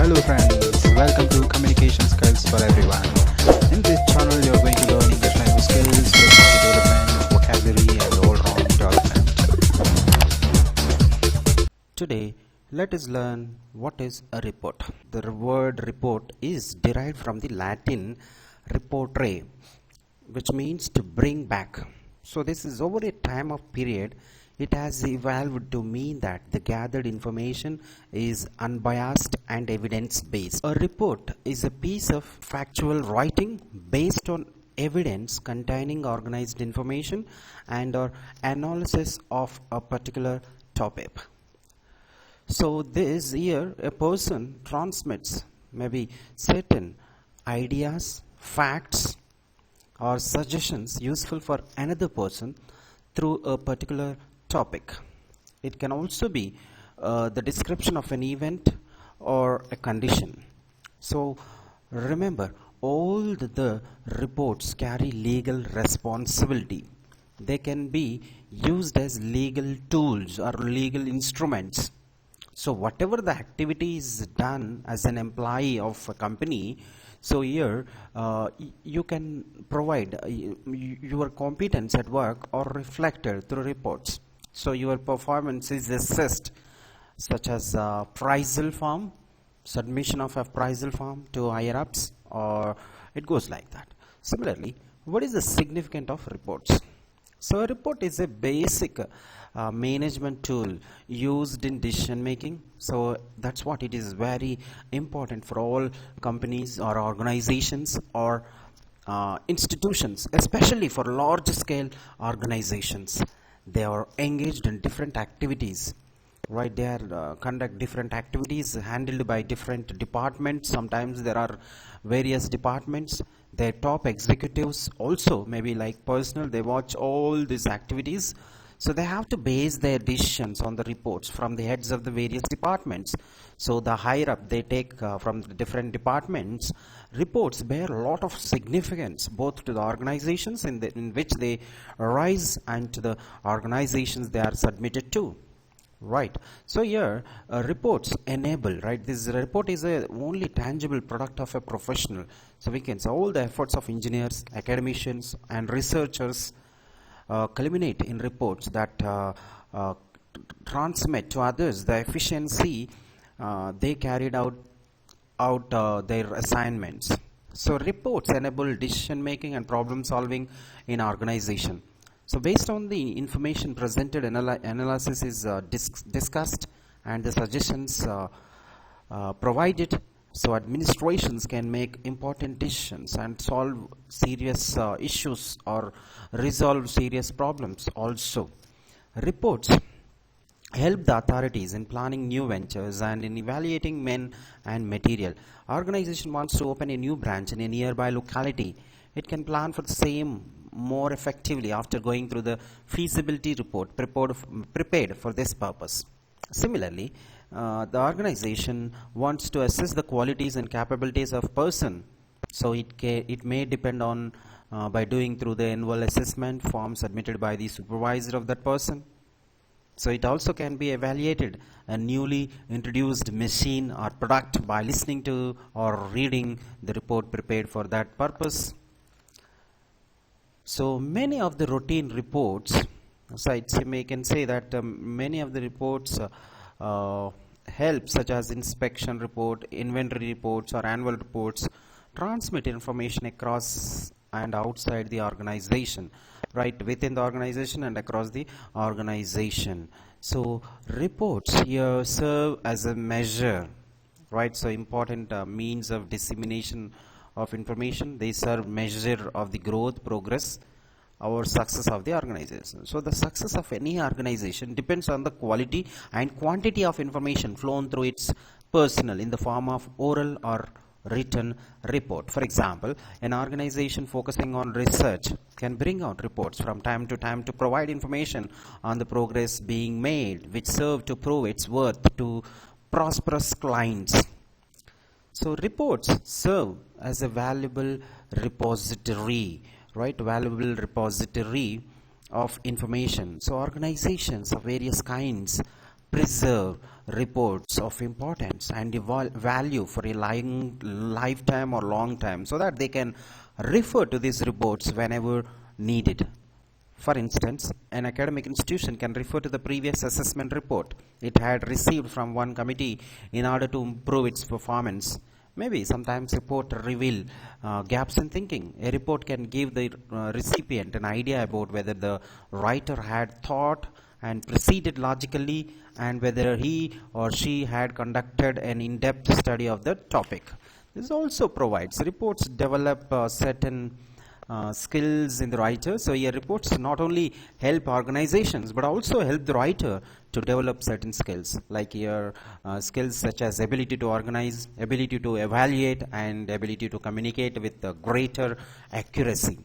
Hello friends, welcome to Communication Skills for Everyone. In this channel you are going to learn English language skills, personality development, vocabulary and all-round development. Today, let us learn what is a report. The word report is derived from the Latin reportere, which means to bring back. So this is over a time of period. It has evolved to mean that the gathered information is unbiased and evidence-based. A report is a piece of factual writing based on evidence containing organized information and or analysis of a particular topic. So this here a person transmits maybe certain ideas, facts or suggestions useful for another person through a particular topic. It can also be the description of an event or a condition. So remember, all the reports carry legal responsibility. They can be used as legal tools or legal instruments. So whatever the activity is done as an employee of a company, so here you can provide your competence at work or reflected through reports. So your performance is assessed, such as appraisal form, submission of appraisal form to higher ups, or it goes like that. Similarly, what is the significance of reports? So a report is a basic management tool used in decision making. So that's what it is very important for all companies or organizations or institutions, especially for large scale organizations. They are engaged in different activities, right? They are conduct different activities handled by different departments. Sometimes there are various departments. Their top executives also maybe like personal, they watch all these activities. So they have to base their decisions on the reports from the heads of the various departments. So the higher up they take from the different departments, reports bear a lot of significance both to the organizations in which they arise and to the organizations they are submitted to. Right. So here reports enable, right? This report is a only tangible product of a professional. So we can say all the efforts of engineers, academicians and researchers culminate in reports that transmit to others the efficiency they carried out their assignments. So reports enable decision making and problem solving in organization. So based on the information presented, analysis is discussed and the suggestions provided. So administrations can make important decisions and solve serious issues or resolve serious problems also. Reports help the authorities in planning new ventures and in evaluating men and material. Organization wants to open a new branch in a nearby locality. It can plan for the same more effectively after going through the feasibility report prepared for this purpose. Similarly, the organization wants to assess the qualities and capabilities of person. So it may depend on by doing through the annual assessment form submitted by the supervisor of that person. So it also can be evaluated a newly introduced machine or product by listening to or reading the report prepared for that purpose. So many of the routine reports, so we can say that many of the reports help, such as inspection report, inventory reports or annual reports, transmit information across and outside the organization, right, within the organization and across the organization. So reports here serve as a measure, right? So important means of dissemination of information. They serve measure of the growth, progress or success of the organization. So the success of any organization depends on the quality and quantity of information flown through its personnel in the form of oral or written report. For example, an organization focusing on research can bring out reports from time to time to provide information on the progress being made, which serve to prove its worth to prosperous clients. So reports serve as a valuable repository, right? Valuable repository of information. So organizations of various kinds preserve reports of importance and value for a lifetime or long time, so that they can refer to these reports whenever needed. For instance, an academic institution can refer to the previous assessment report it had received from one committee in order to improve its performance. Maybe sometimes report reveal gaps in thinking. A report can give the recipient an idea about whether the writer had thought and proceeded logically, and whether he or she had conducted an in-depth study of the topic. This also provides reports develop certain skills in the writer. So your reports not only help organizations but also help the writer to develop certain skills, like your skills such as ability to organize, ability to evaluate, and ability to communicate with greater accuracy.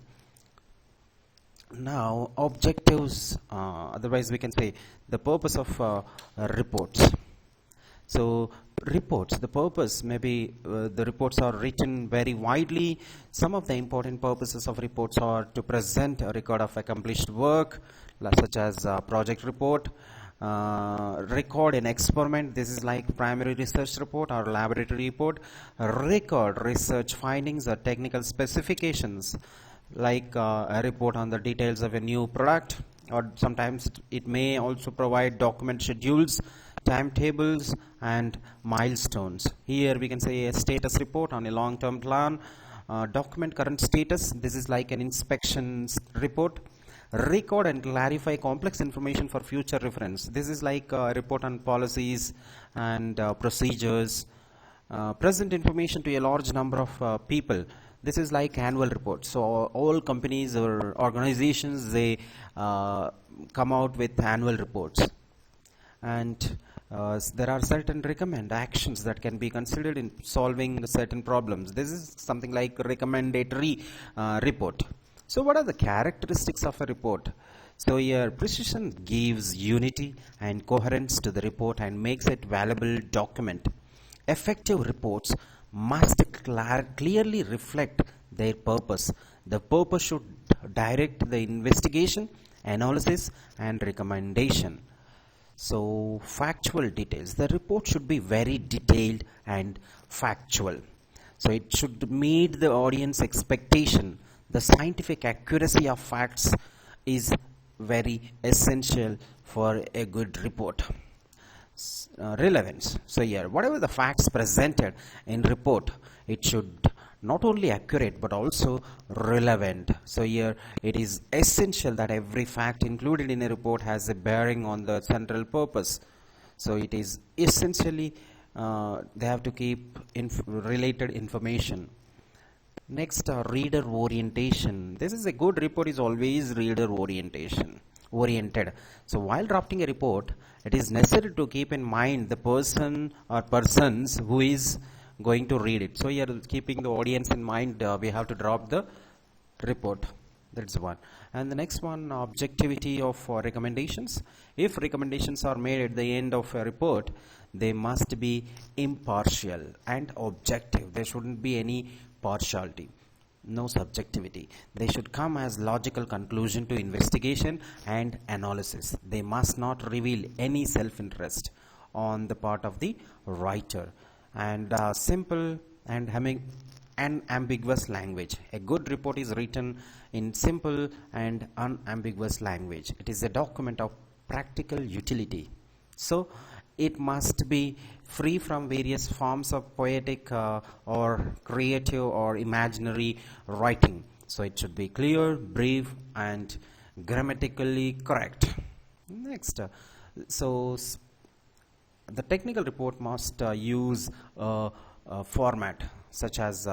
Now, objectives, otherwise we can say the purpose of reports. So reports, the purpose, maybe the reports are written very widely. Some of the important purposes of reports are to present a record of accomplished work, such as a project report, record an experiment, this is like primary research report or laboratory report, record research findings or technical specifications, like a report on the details of a new product, or sometimes it may also provide document schedules, timetables, and milestones. Here we can say a status report on a long-term plan, document current status, this is like an inspection report, record and clarify complex information for future reference, this is like a report on policies and procedures, present information to a large number of people, this is like annual reports. So all companies or organizations, they come out with annual reports, and there are certain recommend actions that can be considered in solving certain problems. This is something like recommendatory report. So what are the characteristics of a report? So here precision gives unity and coherence to the report and makes it valuable document. Effective reports must clearly reflect their purpose. The purpose should direct the investigation, analysis, and recommendation. So factual details. The report should be very detailed and factual. So it should meet the audience expectation. The scientific accuracy of facts is very essential for a good report. Relevance. So here, whatever the facts presented in report, it should not only accurate but also relevant. So here it is essential that every fact included in a report has a bearing on the central purpose. So it is essentially they have to keep related information. Next, reader orientation. This is a good report is always reader oriented. So while drafting a report, it is necessary to keep in mind the person or persons who is going to read it. So here, keeping the audience in mind, we have to draft the report. That's one. And the next one, objectivity of recommendations. If recommendations are made at the end of a report, they must be impartial and objective. There shouldn't be any partiality, no subjectivity. They should come as logical conclusion to investigation and analysis. They must not reveal any self-interest on the part of the writer. And simple and unambiguous language. A good report is written in simple and unambiguous language. It is a document of practical utility. So it must be free from various forms of poetic or creative or imaginary writing. So it should be clear, brief, and grammatically correct. Next, the technical report must use a format such as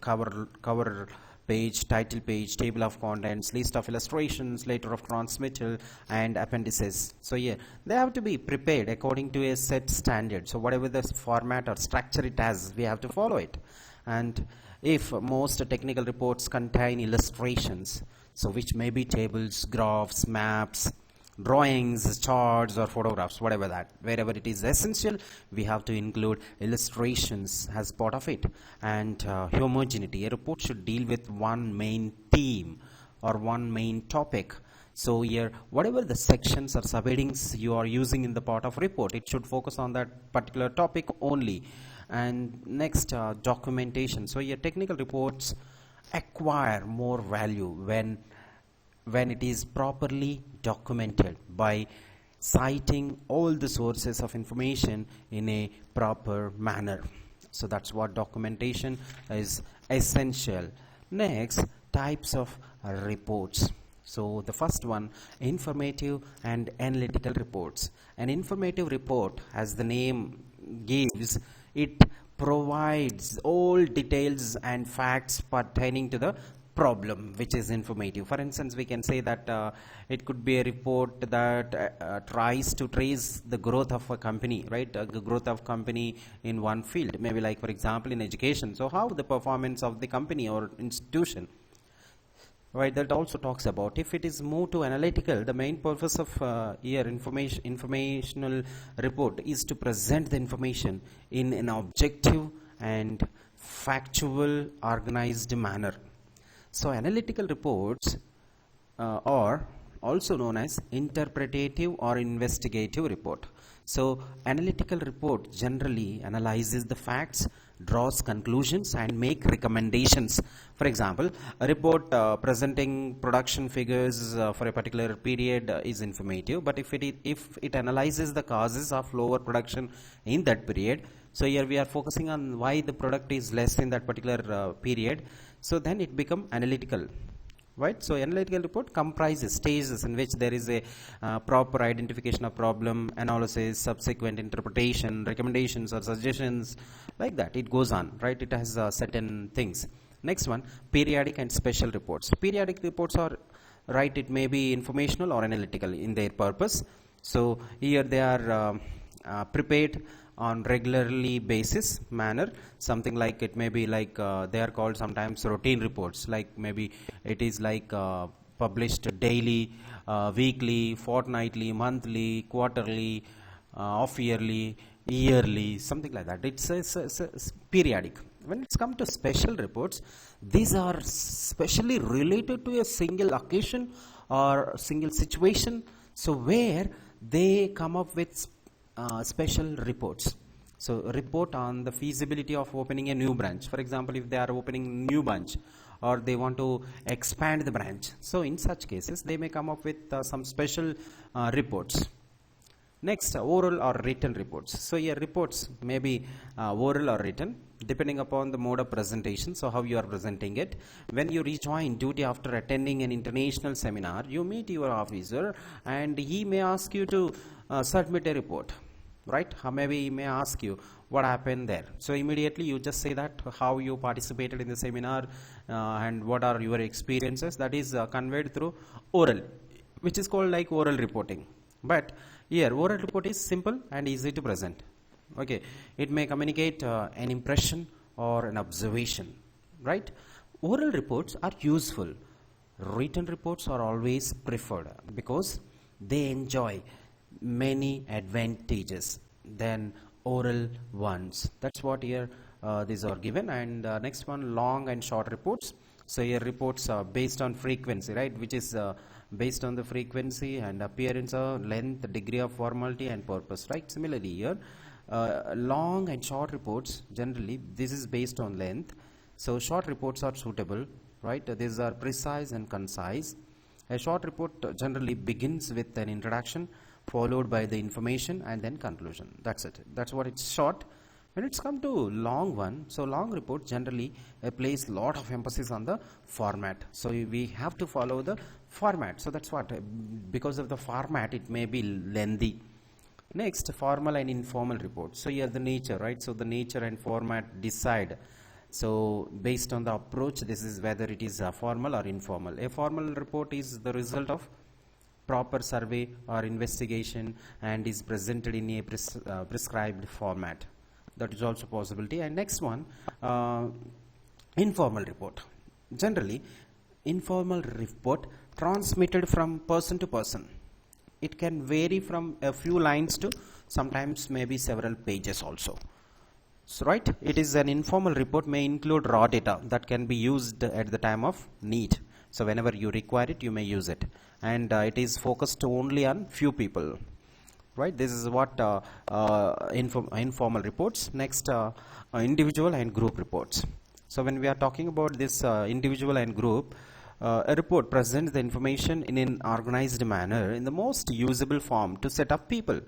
cover page, title page, table of contents, list of illustrations, letter of transmittal, and appendices. So yeah, they have to be prepared according to a set standard. So whatever the format or structure it has, we have to follow it. And if most technical reports contain illustrations, so which may be tables, graphs, maps, drawings, charts, or photographs, whatever that, wherever it is essential, we have to include illustrations as part of it. And homogeneity. A report should deal with one main theme or one main topic. So here, whatever the sections or subheadings you are using in the part of report, it should focus on that particular topic only. And next, documentation. So here, technical reports acquire more value when it is properly documented by citing all the sources of information in a proper manner. So that's what documentation is essential. Next, types of reports. So the first one, informative and analytical reports. An informative report, as the name gives, it provides all details and facts pertaining to the problem which is informative. For instance, we can say that it could be a report that tries to trace the growth of a company, right? The growth of company in one field, maybe like for example in education. So how the performance of the company or institution, right? That also talks about. If it is moved to analytical, the main purpose of here informational report is to present the information in an objective and factual, organized manner. So analytical reports are also known as interpretative or investigative report. So analytical report generally analyzes the facts, draws conclusions, and make recommendations. For example, a report presenting production figures for a particular period is informative, but if it analyzes the causes of lower production in that period, so here we are focusing on why the product is less in that particular period, so then it become analytical, right? So analytical report comprises stages in which there is a proper identification of problem, analysis, subsequent interpretation, recommendations or suggestions, like that it goes on, right? It has certain things. Next one, periodic and special reports. Periodic reports are, right, it may be informational or analytical in their purpose. So here they are prepared on regularly basis manner, something like it may be like they are called sometimes routine reports, like maybe it is like published daily, weekly, fortnightly, monthly, quarterly, off yearly, yearly, something like that. It's periodic. When it's come to special reports, these are specially related to a single occasion or single situation, so where they come up with special reports. So report on the feasibility of opening a new branch. For example, if they are opening new branch or they want to expand the branch, so in such cases they may come up with some special reports. Next, oral or written reports. So here reports may be oral or written, depending upon the mode of presentation, so how you are presenting it. When you rejoin duty after attending an international seminar, you meet your officer and he may ask you to submit a report, right? Maybe he may ask you what happened there. So immediately you just say that how you participated in the seminar and what are your experiences. That is conveyed through oral, which is called like oral reporting. But here oral report is simple and easy to present. Okay, it may communicate an impression or an observation, right? Oral reports are useful. Written reports are always preferred because they enjoy many advantages than oral ones. That's what here these are given. And next one, long and short reports. So here reports are based on frequency, right, which is based on the frequency and appearance of length, degree of formality and purpose, right? Similarly here long and short reports, generally this is based on length. So short reports are suitable, right? These are precise and concise. A short report generally begins with an introduction followed by the information and then conclusion. That's it. That's what it's short. When it's come to long one, so long report generally place lot of emphasis on the format. So we have to follow the format. So that's what, because of the format it may be lengthy. Next, formal and informal reports. So here the nature, right? So the nature and format decide. So based on the approach, this is whether it is formal or informal. A formal report is the result of proper survey or investigation and is presented in a prescribed format. That is also possibility. And next one, informal report. Generally, informal report transmitted from person to person. It can vary from a few lines to sometimes maybe several pages also. So, right, it is an informal report may include raw data that can be used at the time of need. So whenever you require it, you may use it, and it is focused only on few people. Right, this is what informal reports. Next, individual and group reports. So when we are talking about this individual and group, a report presents the information in an organized manner in the most usable form to set up people.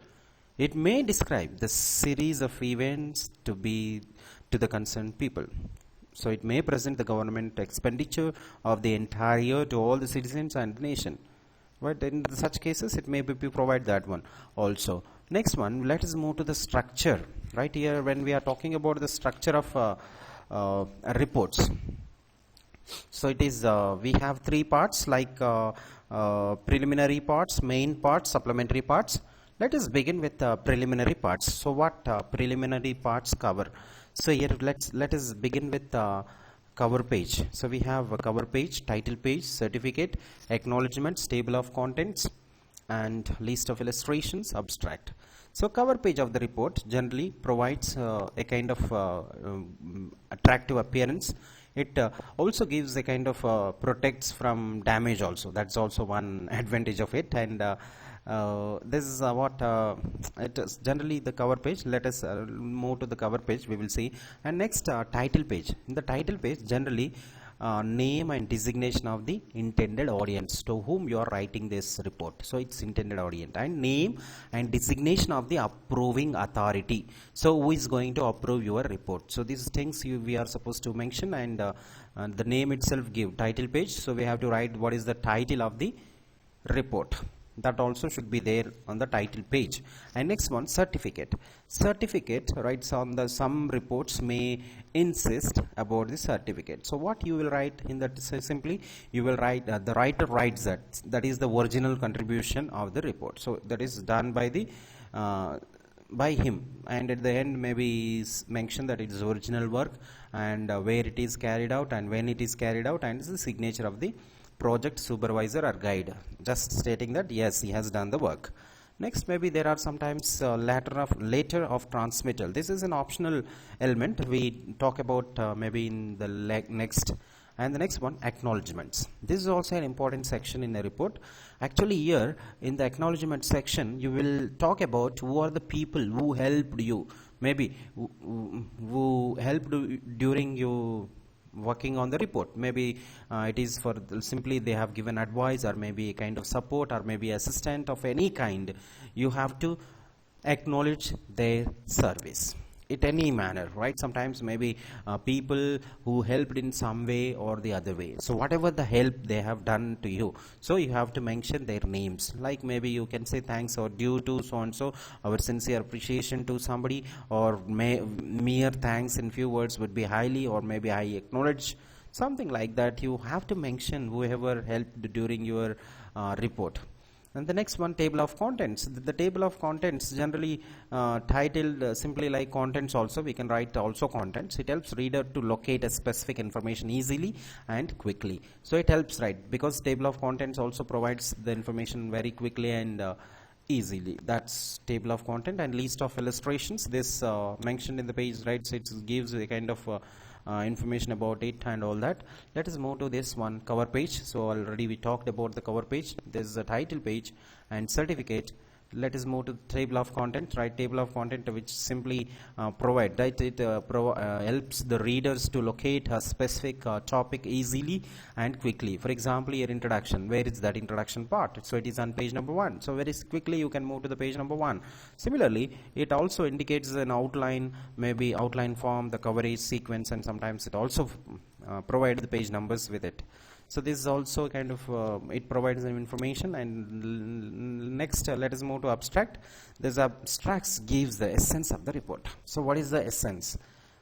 It may describe the series of events to the concerned people. So it may present the government expenditure of the entire year to all the citizens and the nation. Right, in such cases it may be provide that one also. Next one, let us move to the structure. Right here, when we are talking about the structure of reports, so it is we have three parts, like preliminary parts, main parts, supplementary parts. Let us begin with preliminary parts. So what preliminary parts cover? So here let us begin with cover page. So we have a cover page, title page, certificate, acknowledgements, table of contents, and list of illustrations, abstract. So cover page of the report generally provides a kind of attractive appearance. It also gives a kind of protects from damage also. That's also one advantage of it. And this is what it is generally the cover page. Let us move to the cover page, we will see. And next, title page. In the title page, generally name and designation of the intended audience to whom you are writing this report. So it's intended audience, and name and designation of the approving authority. So who is going to approve your report? So these things we are supposed to mention, and the name itself give title page. So we have to write what is the title of the report. That also should be there on the title page. And next one, certificate. Certificate writes on the some reports may insist about the certificate. So what you will write in that? Simply you will write the writer writes that is the original contribution of the report. So that is done by the by him, and at the end maybe mention that it is original work, and where it is carried out and when it is carried out, and the signature of the project supervisor or guide, just stating that yes, he has done the work. Next, maybe there are sometimes later of transmittal. This is an optional element we talk about maybe in the next. And the next one, acknowledgements. This is also an important section in the report. Actually here in the acknowledgement section, you will talk about who are the people who helped you, maybe who helped during you working on the report. Maybe it is for simply they have given advice, or maybe a kind of support, or maybe assistant of any kind. You have to acknowledge their service in any manner, right? Sometimes maybe people who helped in some way or the other way. So whatever the help they have done to you, so you have to mention their names. Like maybe you can say thanks or due to so and so, our sincere appreciation to somebody, or mere thanks in few words would be highly, or maybe I acknowledge, something like that. You have to mention whoever helped during your report. And the next one, table of contents. The table of contents generally titled simply like contents also. We can write also contents. It helps reader to locate a specific information easily and quickly. So it helps, right? Because table of contents also provides the information very quickly and easily. That's table of content. And list of illustrations. This mentioned in the page, right? So it gives a kind of information about it and all that. Let us move to this one, cover page. So already we talked about the cover page. This is a title page and certificate. Let us move to the table of content, right? Table of content, which simply provide, right? It helps the readers to locate a specific topic easily and quickly. For example, your introduction, where is that introduction part? So it is on page number 1. So very quickly you can move to the page number 1. Similarly, it also indicates an outline, maybe outline form, the coverage sequence, and sometimes it also provides the page numbers with it. So this is also kind of it provides some information. And next, let us move to abstract. This abstracts gives the essence of the report. So what is the essence?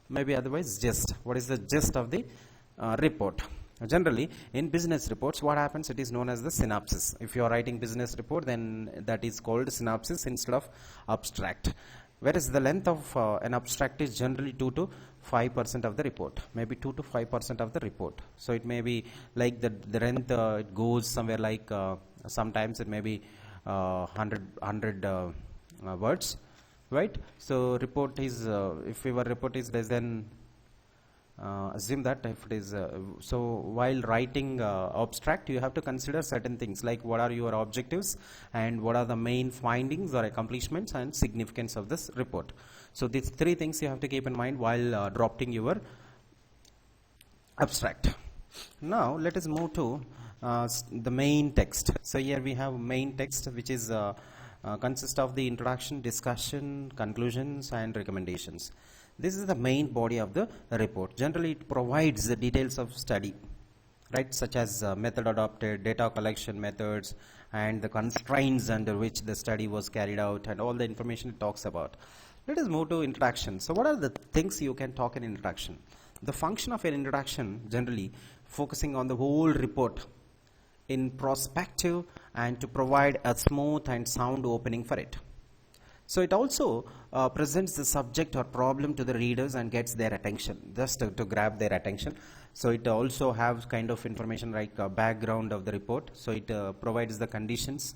Maybe otherwise gist. What is the gist of the report? Generally in business reports, what happens, it is known as the synopsis. If you are writing business report, then that is called synopsis instead of abstract. Whereas the length of an abstract is generally 2 to 5% of the report, maybe 2 to 5% of the report. So it may be like the length, it goes somewhere like sometimes it may be 100 words, right? So report is if your report is less than assume that if it is so while writing abstract, you have to consider certain things like what are your objectives and what are the main findings or accomplishments and significance of this report. So these three things you have to keep in mind while drafting your abstract. Now let us move to the main text. So here we have main text, which is consists of the introduction, discussion, conclusions and recommendations. This is the main body of the report. Generally it provides the details of study, right, such as method adopted, data collection methods and the constraints under which the study was carried out and all the information it talks about. Let us move to introduction. So what are the things you can talk in introduction? The function of an introduction generally focusing on the whole report in perspective and to provide a smooth and sound opening for it. So it also presents the subject or problem to the readers and gets their attention, just to grab their attention. So it also has kind of information like background of the report. So it provides the conditions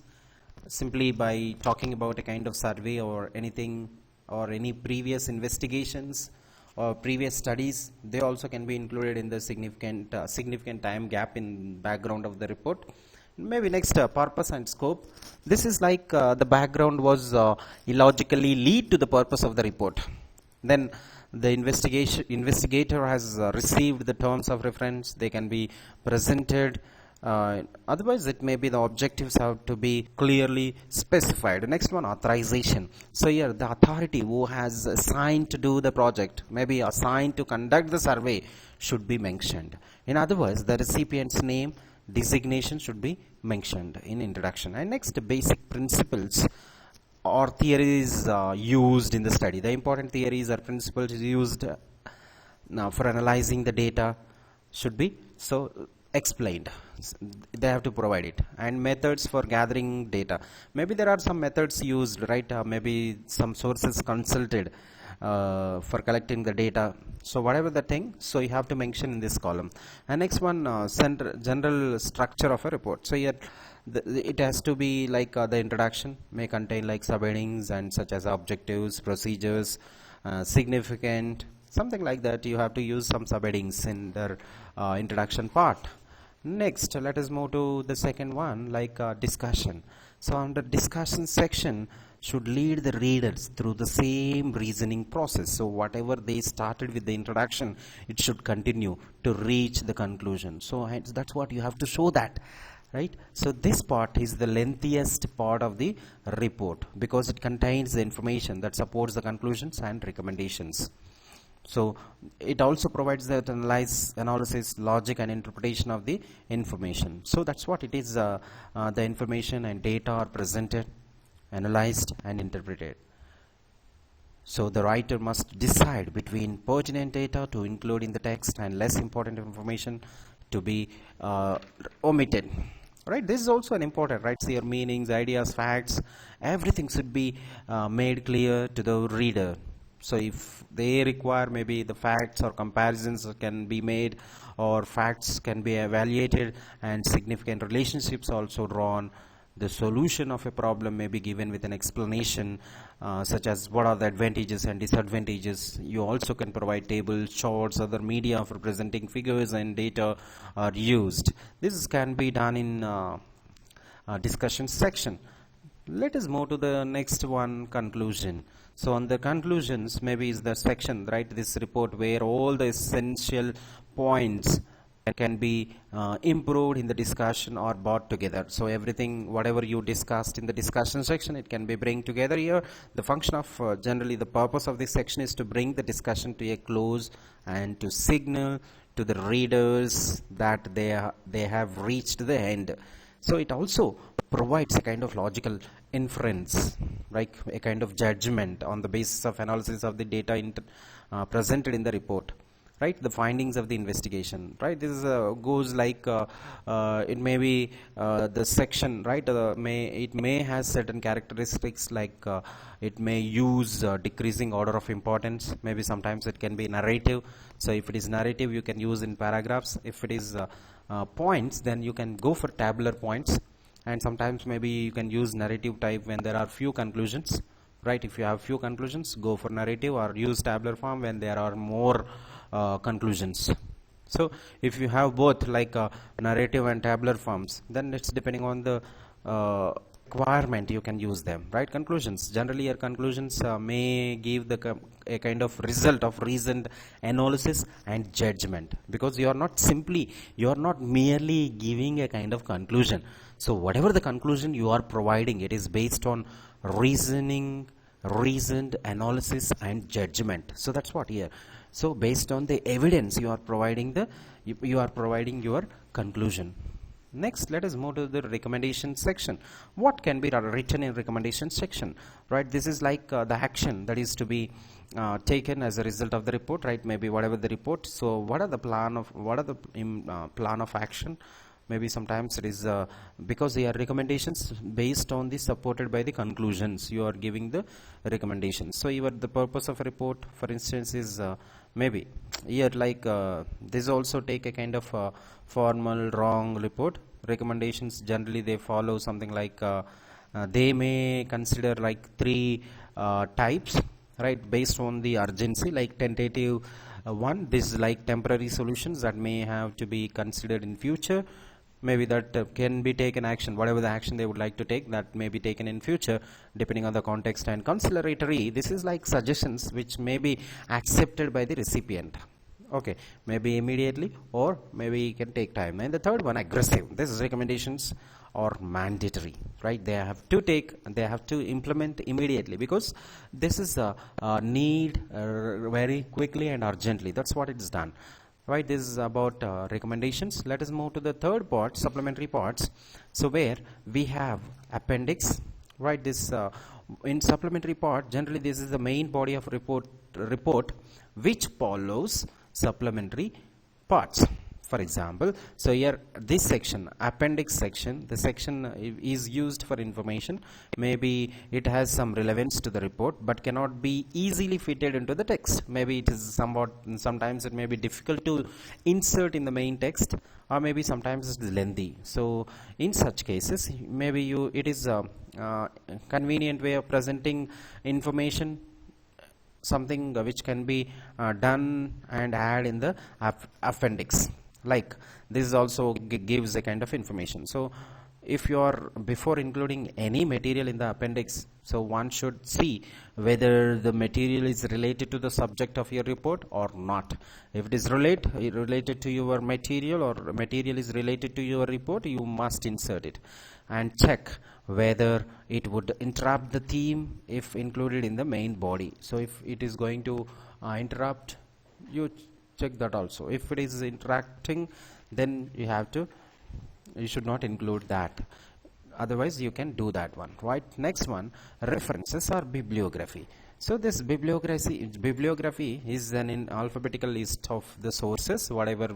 simply by talking about a kind of survey or anything or any previous investigations or previous studies. They also can be included in the significant time gap in background of the report. Maybe next, purpose and scope. This is like the background was illogically lead to the purpose of the report. Then the investigator has received the terms of reference. They can be presented. Otherwise it may be the objectives have to be clearly specified. Next one, authorization. So here the authority who has assigned to do the project, maybe assigned to conduct the survey, should be mentioned. In other words, the recipient's name, designation should be mentioned in introduction. And next, basic principles or theories used in the study. The important theories or principles used now for analyzing the data should be so explained. They have to provide it. And methods for gathering data. Maybe there are some methods used, right? Maybe some sources consulted for collecting the data. So whatever the thing, so you have to mention in this column. And next one, general structure of a report. So here it has to be like the introduction may contain like subheadings and such as objectives, procedures, significant, something like that. You have to use some subheadings in the introduction part. Next, let us move to the second one, like discussion. So under discussion section should lead the readers through the same reasoning process. So whatever they started with the introduction, it should continue to reach the conclusion. So that's what you have to show that, right? So this part is the lengthiest part of the report because it contains the information that supports the conclusions and recommendations. So it also provides the analysis, logic and interpretation of the information. So that's what it is. The information and data are presented, analyzed and interpreted. So the writer must decide between pertinent data to include in the text and less important information to be omitted. Right, this is also an important, right? So your meanings, ideas, facts, everything should be made clear to the reader. So if they require, maybe the facts or comparisons can be made or facts can be evaluated and significant relationships also drawn. The solution of a problem may be given with an explanation such as what are the advantages and disadvantages. You also can provide tables, charts, other media for presenting figures and data are used. This can be done in discussion section. Let us move to the next one, conclusion. So on the conclusions, maybe is the section, right, this report where all the essential points can be improved in the discussion or brought together. So everything, whatever you discussed in the discussion section, it can be bring together here. The function of generally the purpose of this section is to bring the discussion to a close and to signal to the readers that they have reached the end. So it also provides a kind of logical inference, like a kind of judgment on the basis of analysis of the data presented in the report, right? The findings of the investigation, right? This is goes like it may be the section, right? It may has certain characteristics like it may use decreasing order of importance. Maybe sometimes it can be narrative. So if it is narrative, you can use in paragraphs. If it is points, then you can go for tabular points. And sometimes maybe you can use narrative type when there are few conclusions, right? If you have few conclusions, go for narrative, or use tabular form when there are more conclusions. So if you have both, like narrative and tabular forms, then it's depending on the requirement, you can use them, right? Conclusions, generally your conclusions may give a kind of result of reasoned analysis and judgment, because you are not merely giving a kind of conclusion. So whatever the conclusion you are providing, it is based on reasoned analysis and judgment. So that's what here. So based on the evidence you are providing your conclusion. Next, let us move to the recommendation section. What can be written in recommendation section, right? This is like the action that is to be taken as a result of the report, right? Maybe whatever the report. So what are the plan of action? Maybe sometimes it is because they are recommendations based on the supported by the conclusions. You are giving the recommendations. So the purpose of a report, for instance, is maybe here like this also take a kind of formal wrong report. Recommendations generally they follow something like they may consider like three types, right, based on the urgency, like tentative one. This is like temporary solutions that may have to be considered in future. Maybe that can be taken action, whatever the action they would like to take, that may be taken in future depending on the context. And conciliatory, this is like suggestions which may be accepted by the recipient. Okay, maybe immediately or maybe it can take time. And the third one, aggressive. This is recommendations or mandatory, right? They have to implement immediately, because this is a need very quickly and urgently. That's what it's done. Right, this is about recommendations. Let us move to the third part, supplementary parts. So where we have appendix, right? This in supplementary part, generally this is the main body of report which follows supplementary parts. For example, so here this section, appendix section, the section is used for information. Maybe it has some relevance to the report but cannot be easily fitted into the text. Maybe it is sometimes it may be difficult to insert in the main text, or maybe sometimes it is lengthy. So in such cases, maybe it is a convenient way of presenting information, something which can be done and add in the appendix. Like this also gives a kind of information. So if you are before including any material in the appendix, so one should see whether the material is related to the subject of your report or not. If it is related to your material, or material is related to your report, you must insert it, and check whether it would interrupt the theme if included in the main body. So if it is going to interrupt, you check that also. If it is interacting, then you should not include that. Otherwise you can do that one, right? Next one, references or bibliography. So this bibliography is an in alphabetical list of the sources, whatever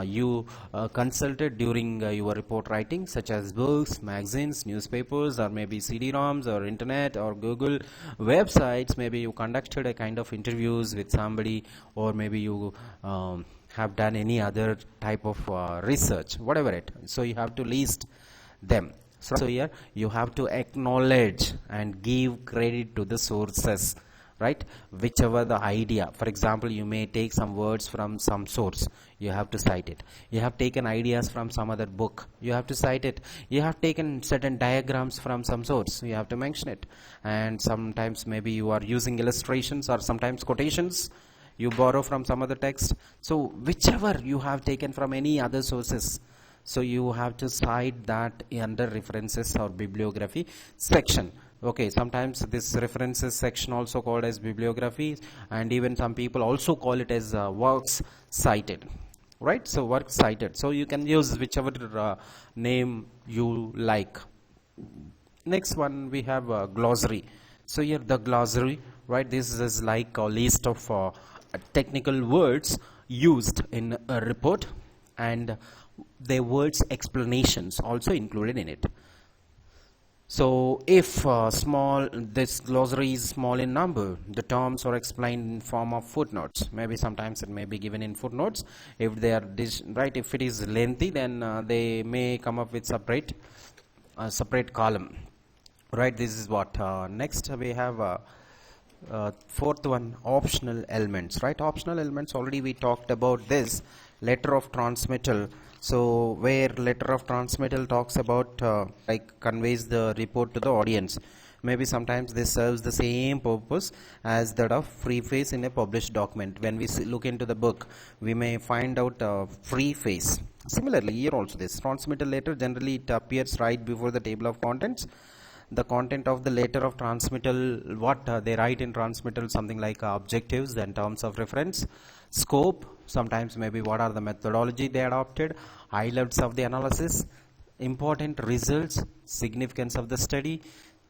you consulted during your report writing, such as books, magazines, newspapers, or maybe CD-ROMs, or internet, or Google websites. Maybe you conducted a kind of interviews with somebody, or maybe you have done any other type of research, whatever it. So you have to list them. So here you have to acknowledge and give credit to the sources, right? Whichever the idea. For example, you may take some words from some source, you have to cite it. You have taken ideas from some other book, you have to cite it. You have taken certain diagrams from some source, you have to mention it. And sometimes maybe you are using illustrations, or sometimes quotations you borrow from some other text. So whichever you have taken from any other sources, so you have to cite that under references or bibliography section. Okay, sometimes this references section also called as bibliography, and even some people also call it as works cited, right? So works cited. So you can use whichever name you like. Next one, we have glossary. So here the glossary, right? This is like a list of technical words used in a report, and the words explanations also included in it. So if this glossary is small in number, the terms are explained in form of footnotes. Maybe sometimes it may be given in footnotes. If they are right, if it is lengthy, then they may come up with separate column. Right, this is what next we have Fourth one, optional elements, right? Optional elements, already we talked about this letter of transmittal. So where letter of transmittal talks about like conveys the report to the audience. Maybe sometimes this serves the same purpose as that of preface in a published document. When we look into the book, we may find out preface. Similarly, here also this transmittal letter, generally it appears right before the table of contents. The content of the letter of transmittal, what they write in transmittal, something like objectives and terms of reference, scope, sometimes maybe what are the methodology they adopted, highlights of the analysis, important results, significance of the study,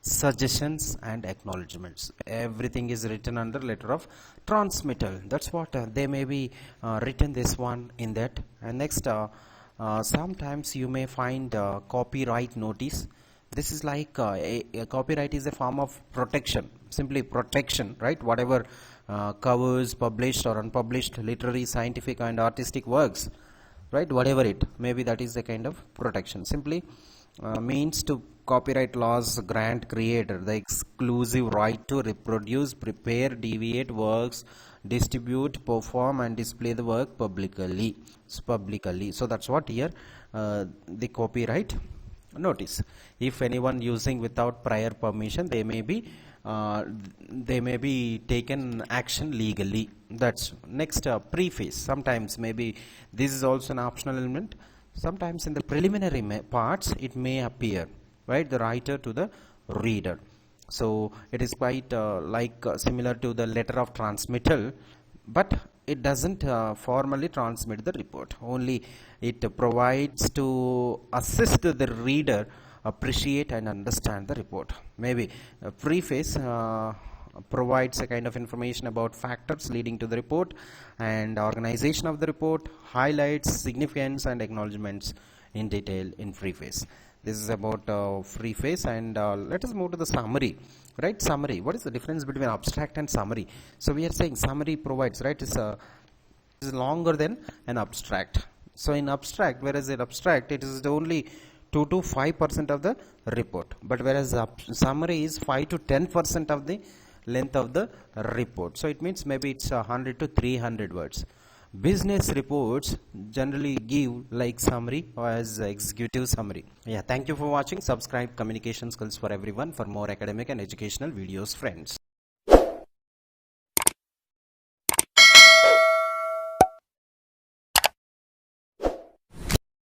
suggestions and acknowledgements. Everything is written under letter of transmittal. That's what they may be written this one in that. And next, sometimes you may find copyright notice. This is like a copyright is a form of protection, simply protection, right? Whatever covers published or unpublished literary, scientific and artistic works, right? Whatever it maybe, that is a kind of protection. Simply means to copyright laws grant creator the exclusive right to reproduce, prepare, deviate works, distribute, perform and display the work publicly. So that's what here the copyright notice. If anyone using without prior permission, they may be taken action legally. That's next. Preface, sometimes maybe this is also an optional element. Sometimes in the preliminary parts it may appear, right, the writer to the reader. So it is quite similar to the letter of transmittal, but it doesn't formally transmit the report. Only it provides to assist the reader appreciate and understand the report. Maybe a preface provides a kind of information about factors leading to the report and organization of the report, highlights, significance and acknowledgements in detail in preface. This is about preface. And let us move to the summary, right? Summary, what is the difference between abstract and summary? So we are saying summary provides, right, is longer than an abstract. So in abstract, whereas in abstract it is only 2 to 5% of the report, but whereas summary is 5 to 10% of the length of the report. So it means maybe it's 100 to 300 words. Business reports generally give like summary or as executive summary. Yeah, thank you for watching. Subscribe Communication Skills for Everyone for more academic and educational videos, friends.